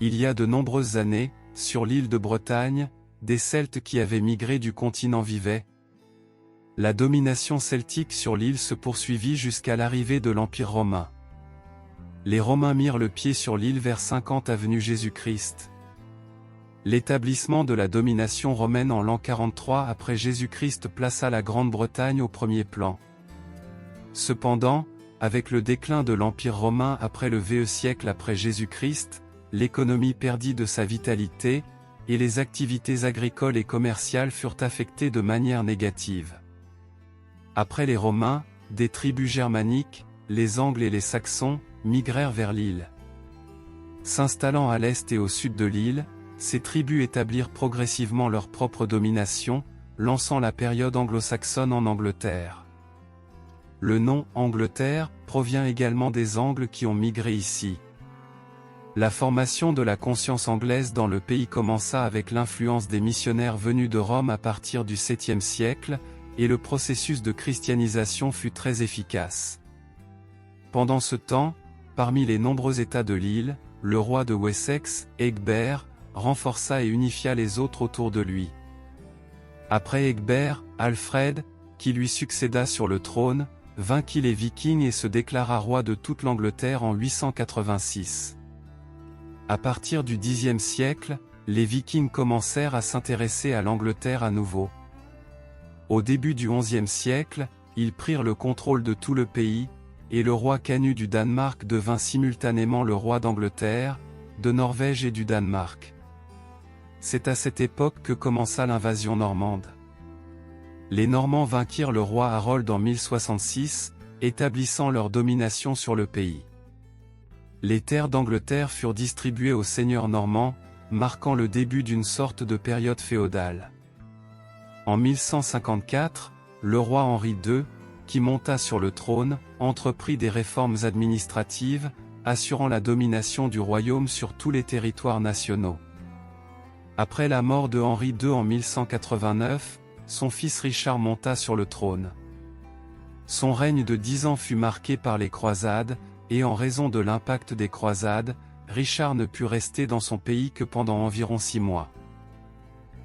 Il y a de nombreuses années, sur l'île de Bretagne, des Celtes qui avaient migré du continent vivaient. La domination celtique sur l'île se poursuivit jusqu'à l'arrivée de l'Empire romain. Les Romains mirent le pied sur l'île vers 50 avenue Jésus-Christ. L'établissement de la domination romaine en l'an 43 après Jésus-Christ plaça la Grande-Bretagne au premier plan. Cependant, avec le déclin de l'Empire romain après le VE siècle après Jésus-Christ, l'économie perdit de sa vitalité, et les activités agricoles et commerciales furent affectées de manière négative. Après les Romains, des tribus germaniques, les Angles et les Saxons, migrèrent vers l'île. S'installant à l'est et au sud de l'île, ces tribus établirent progressivement leur propre domination, lançant la période anglo-saxonne en Angleterre. Le nom « Angleterre » provient également des Angles qui ont migré ici. La formation de la conscience anglaise dans le pays commença avec l'influence des missionnaires venus de Rome à partir du 7e siècle, et le processus de christianisation fut très efficace. Pendant ce temps, parmi les nombreux États de l'île, le roi de Wessex, Egbert, renforça et unifia les autres autour de lui. Après Egbert, Alfred, qui lui succéda sur le trône, vainquit les Vikings et se déclara roi de toute l'Angleterre en 886. À partir du Xe siècle, les Vikings commencèrent à s'intéresser à l'Angleterre à nouveau. Au début du XIe siècle, ils prirent le contrôle de tout le pays, et le roi Canut du Danemark devint simultanément le roi d'Angleterre, de Norvège et du Danemark. C'est à cette époque que commença l'invasion normande. Les Normands vainquirent le roi Harold en 1066, établissant leur domination sur le pays. Les terres d'Angleterre furent distribuées aux seigneurs normands, marquant le début d'une sorte de période féodale. En 1154, le roi Henri II, qui monta sur le trône, entreprit des réformes administratives, assurant la domination du royaume sur tous les territoires nationaux. Après la mort de Henri II en 1189, son fils Richard monta sur le trône. Son règne de 10 ans fut marqué par les croisades, et en raison de l'impact des croisades, Richard ne put rester dans son pays que pendant environ 6 mois.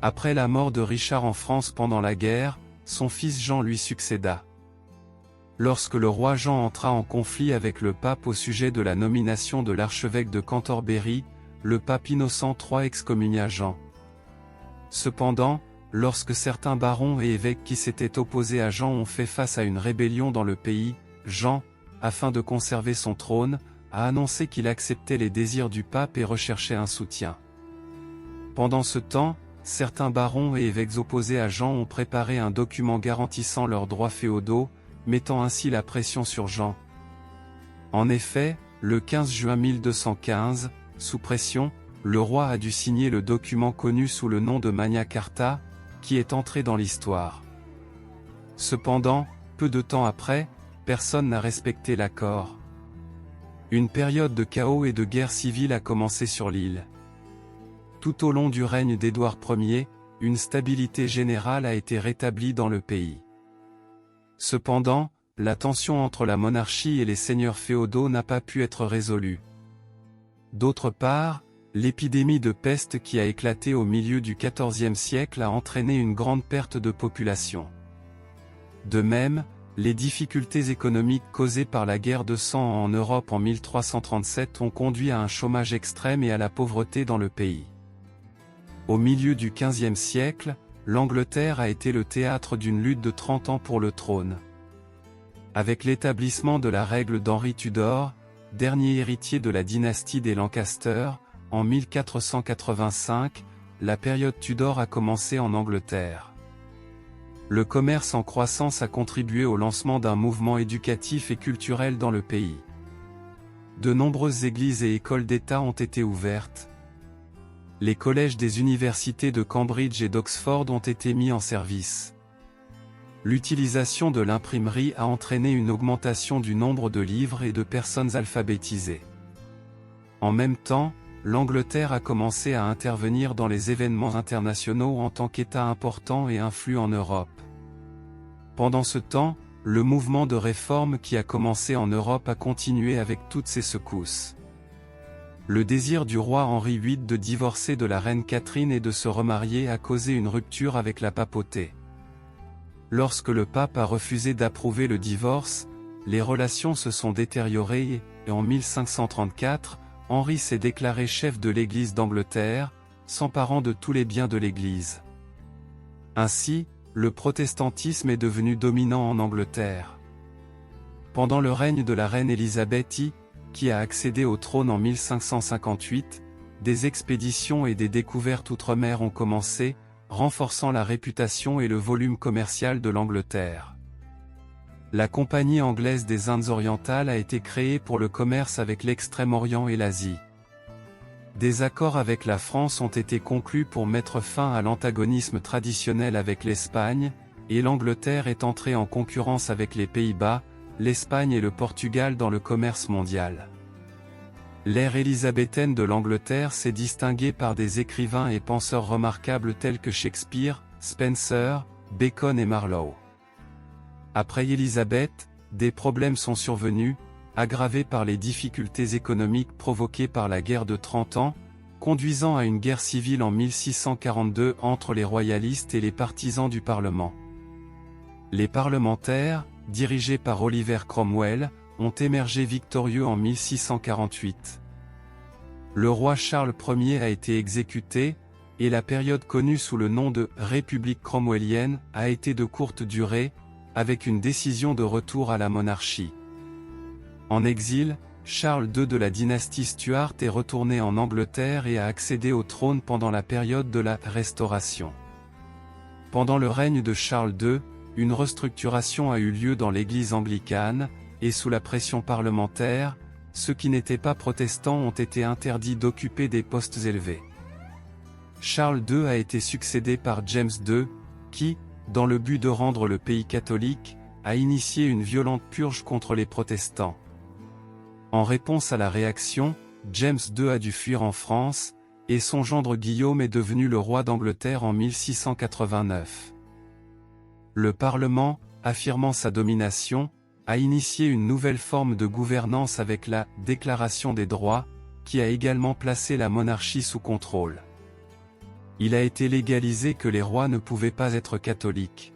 Après la mort de Richard en France pendant la guerre, son fils Jean lui succéda. Lorsque le roi Jean entra en conflit avec le pape au sujet de la nomination de l'archevêque de Cantorbéry, le pape Innocent III excommunia Jean. Cependant, lorsque certains barons et évêques qui s'étaient opposés à Jean ont fait face à une rébellion dans le pays, Jean, afin de conserver son trône, a annoncé qu'il acceptait les désirs du pape et recherchait un soutien. Pendant ce temps, certains barons et évêques opposés à Jean ont préparé un document garantissant leurs droits féodaux, mettant ainsi la pression sur Jean. En effet, le 15 juin 1215, sous pression, le roi a dû signer le document connu sous le nom de Magna Carta, qui est entré dans l'histoire. Cependant, peu de temps après, personne n'a respecté l'accord. Une période de chaos et de guerre civile a commencé sur l'île. Tout au long du règne d'Édouard Ier, une stabilité générale a été rétablie dans le pays. Cependant, la tension entre la monarchie et les seigneurs féodaux n'a pas pu être résolue. D'autre part, l'épidémie de peste qui a éclaté au milieu du XIVe siècle a entraîné une grande perte de population. De même, les difficultés économiques causées par la guerre de sang en Europe en 1337 ont conduit à un chômage extrême et à la pauvreté dans le pays. Au milieu du XVe siècle, l'Angleterre a été le théâtre d'une lutte de 30 ans pour le trône. Avec l'établissement de la règle d'Henri Tudor, dernier héritier de la dynastie des Lancaster, en 1485, la période Tudor a commencé en Angleterre. Le commerce en croissance a contribué au lancement d'un mouvement éducatif et culturel dans le pays. De nombreuses églises et écoles d'État ont été ouvertes. Les collèges des universités de Cambridge et d'Oxford ont été mis en service. L'utilisation de l'imprimerie a entraîné une augmentation du nombre de livres et de personnes alphabétisées. En même temps, l'Angleterre a commencé à intervenir dans les événements internationaux en tant qu'État important et influent en Europe. Pendant ce temps, le mouvement de réforme qui a commencé en Europe a continué avec toutes ses secousses. Le désir du roi Henri VIII de divorcer de la reine Catherine et de se remarier a causé une rupture avec la papauté. Lorsque le pape a refusé d'approuver le divorce, les relations se sont détériorées et, en 1534, Henri s'est déclaré chef de l'Église d'Angleterre, s'emparant de tous les biens de l'Église. Ainsi, le protestantisme est devenu dominant en Angleterre. Pendant le règne de la reine Élisabeth I, qui a accédé au trône en 1558, des expéditions et des découvertes outre-mer ont commencé, renforçant la réputation et le volume commercial de l'Angleterre. La Compagnie anglaise des Indes orientales a été créée pour le commerce avec l'Extrême-Orient et l'Asie. Des accords avec la France ont été conclus pour mettre fin à l'antagonisme traditionnel avec l'Espagne, et l'Angleterre est entrée en concurrence avec les Pays-Bas, l'Espagne et le Portugal dans le commerce mondial. L'ère élisabéthaine de l'Angleterre s'est distinguée par des écrivains et penseurs remarquables tels que Shakespeare, Spencer, Bacon et Marlowe. Après Élisabeth, des problèmes sont survenus, aggravés par les difficultés économiques provoquées par la guerre de 30 ans, conduisant à une guerre civile en 1642 entre les royalistes et les partisans du Parlement. Les parlementaires, dirigés par Oliver Cromwell, ont émergé victorieux en 1648. Le roi Charles Ier a été exécuté, et la période connue sous le nom de « République cromwellienne » a été de courte durée, avec une décision de retour à la monarchie. En exil, Charles II de la dynastie Stuart est retourné en Angleterre et a accédé au trône pendant la période de la Restauration. Pendant le règne de Charles II, une restructuration a eu lieu dans l'Église anglicane, et sous la pression parlementaire, ceux qui n'étaient pas protestants ont été interdits d'occuper des postes élevés. Charles II a été succédé par James II, qui, dans le but de rendre le pays catholique, a initié une violente purge contre les protestants. En réponse à la réaction, James II a dû fuir en France, et son gendre Guillaume est devenu le roi d'Angleterre en 1689. Le Parlement, affirmant sa domination, a initié une nouvelle forme de gouvernance avec la « Déclaration des droits », qui a également placé la monarchie sous contrôle. Il a été légalisé que les rois ne pouvaient pas être catholiques.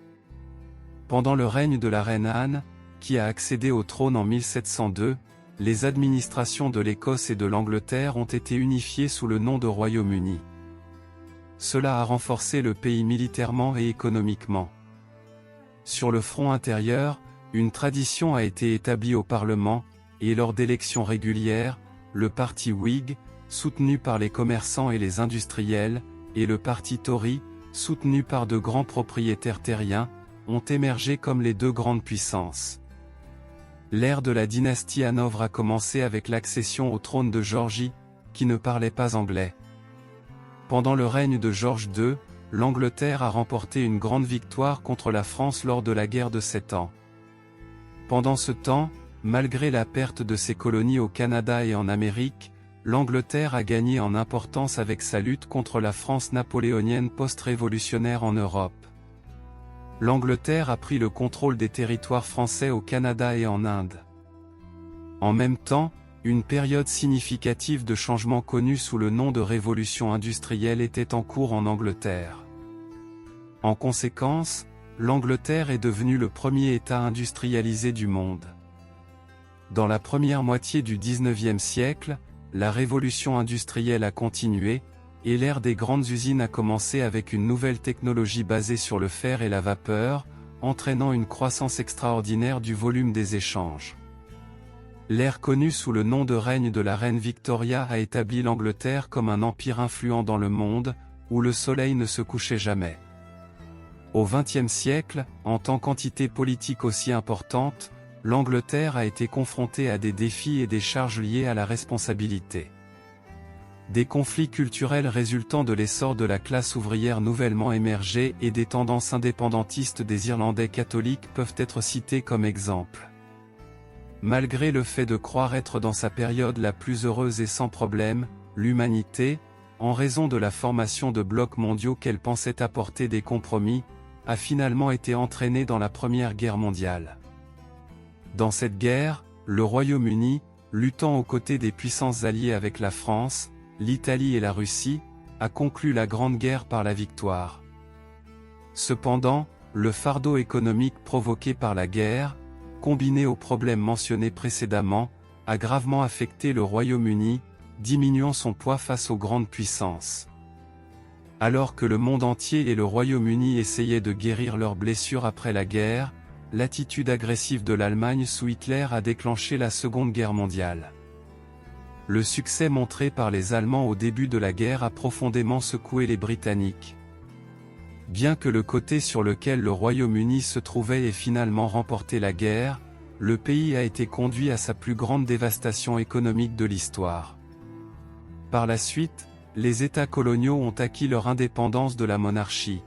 Pendant le règne de la reine Anne, qui a accédé au trône en 1702, les administrations de l'Écosse et de l'Angleterre ont été unifiées sous le nom de Royaume-Uni. Cela a renforcé le pays militairement et économiquement. Sur le front intérieur, une tradition a été établie au Parlement, et lors d'élections régulières, le parti Whig, soutenu par les commerçants et les industriels, et le parti Tory, soutenu par de grands propriétaires terriens, ont émergé comme les deux grandes puissances. L'ère de la dynastie Hanovre a commencé avec l'accession au trône de Georgie, qui ne parlait pas anglais. Pendant le règne de George II, l'Angleterre a remporté une grande victoire contre la France lors de la guerre de 7 ans. Pendant ce temps, malgré la perte de ses colonies au Canada et en Amérique, l'Angleterre a gagné en importance avec sa lutte contre la France napoléonienne post-révolutionnaire en Europe. L'Angleterre a pris le contrôle des territoires français au Canada et en Inde. En même temps, une période significative de changement connue sous le nom de révolution industrielle était en cours en Angleterre. En conséquence, l'Angleterre est devenue le premier État industrialisé du monde. Dans la première moitié du XIXe siècle, la révolution industrielle a continué, et l'ère des grandes usines a commencé avec une nouvelle technologie basée sur le fer et la vapeur, entraînant une croissance extraordinaire du volume des échanges. L'ère connue sous le nom de règne de la reine Victoria a établi l'Angleterre comme un empire influent dans le monde, où le soleil ne se couchait jamais. Au XXe siècle, en tant qu'entité politique aussi importante, l'Angleterre a été confrontée à des défis et des charges liées à la responsabilité. Des conflits culturels résultant de l'essor de la classe ouvrière nouvellement émergée et des tendances indépendantistes des Irlandais catholiques peuvent être cités comme exemple. Malgré le fait de croire être dans sa période la plus heureuse et sans problème, l'humanité, en raison de la formation de blocs mondiaux qu'elle pensait apporter des compromis, a finalement été entraînée dans la Première Guerre mondiale. Dans cette guerre, le Royaume-Uni, luttant aux côtés des puissances alliées avec la France, l'Italie et la Russie, a conclu la Grande Guerre par la victoire. Cependant, le fardeau économique provoqué par la guerre, combiné aux problèmes mentionnés précédemment, a gravement affecté le Royaume-Uni, diminuant son poids face aux grandes puissances. Alors que le monde entier et le Royaume-Uni essayaient de guérir leurs blessures après la guerre, l'attitude agressive de l'Allemagne sous Hitler a déclenché la Seconde Guerre mondiale. Le succès montré par les Allemands au début de la guerre a profondément secoué les Britanniques. Bien que le côté sur lequel le Royaume-Uni se trouvait ait finalement remporté la guerre, le pays a été conduit à sa plus grande dévastation économique de l'histoire. Par la suite, les États coloniaux ont acquis leur indépendance de la monarchie.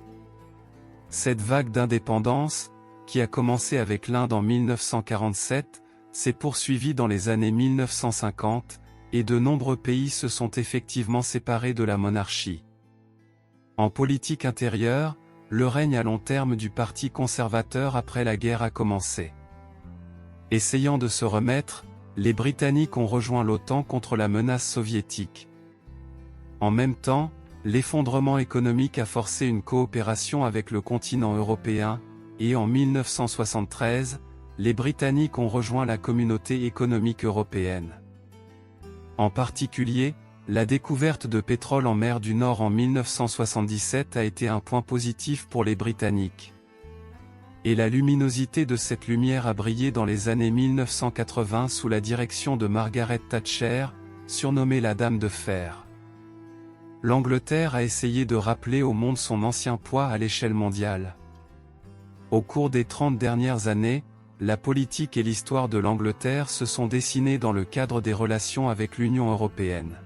Cette vague d'indépendance, qui a commencé avec l'Inde en 1947, s'est poursuivie dans les années 1950, et de nombreux pays se sont effectivement séparés de la monarchie. En politique intérieure, le règne à long terme du Parti conservateur après la guerre a commencé. Essayant de se remettre, les Britanniques ont rejoint l'OTAN contre la menace soviétique. En même temps, l'effondrement économique a forcé une coopération avec le continent européen, et en 1973, les Britanniques ont rejoint la Communauté économique européenne. En particulier, la découverte de pétrole en mer du Nord en 1977 a été un point positif pour les Britanniques. Et la luminosité de cette lumière a brillé dans les années 1980 sous la direction de Margaret Thatcher, surnommée la Dame de Fer. L'Angleterre a essayé de rappeler au monde son ancien poids à l'échelle mondiale. Au cours des 30 dernières années, la politique et l'histoire de l'Angleterre se sont dessinées dans le cadre des relations avec l'Union européenne.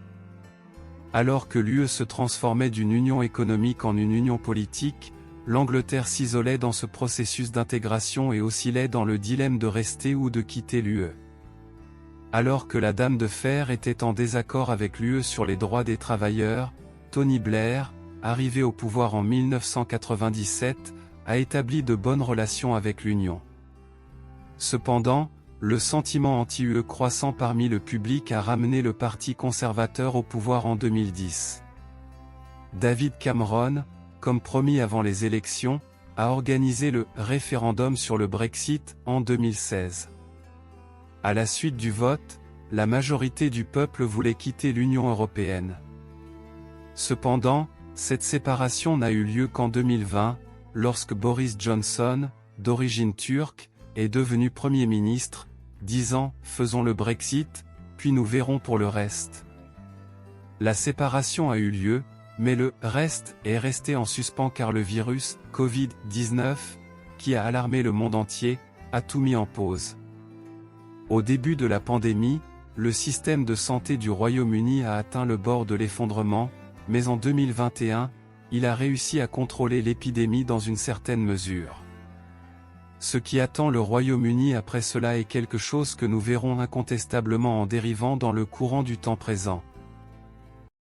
Alors que l'UE se transformait d'une union économique en une union politique, l'Angleterre s'isolait dans ce processus d'intégration et oscillait dans le dilemme de rester ou de quitter l'UE. Alors que la Dame de Fer était en désaccord avec l'UE sur les droits des travailleurs, Tony Blair, arrivé au pouvoir en 1997, a établi de bonnes relations avec l'Union. Cependant, le sentiment anti-UE croissant parmi le public a ramené le Parti conservateur au pouvoir en 2010. David Cameron, comme promis avant les élections, a organisé le référendum sur le Brexit en 2016. À la suite du vote, la majorité du peuple voulait quitter l'Union européenne. Cependant, cette séparation n'a eu lieu qu'en 2020, lorsque Boris Johnson, d'origine turque, est devenu Premier ministre, disant « Faisons le Brexit, puis nous verrons pour le reste ». La séparation a eu lieu, mais le « reste » est resté en suspens car le virus, Covid-19, qui a alarmé le monde entier, a tout mis en pause. Au début de la pandémie, le système de santé du Royaume-Uni a atteint le bord de l'effondrement, mais en 2021, il a réussi à contrôler l'épidémie dans une certaine mesure. Ce qui attend le Royaume-Uni après cela est quelque chose que nous verrons incontestablement en dérivant dans le courant du temps présent.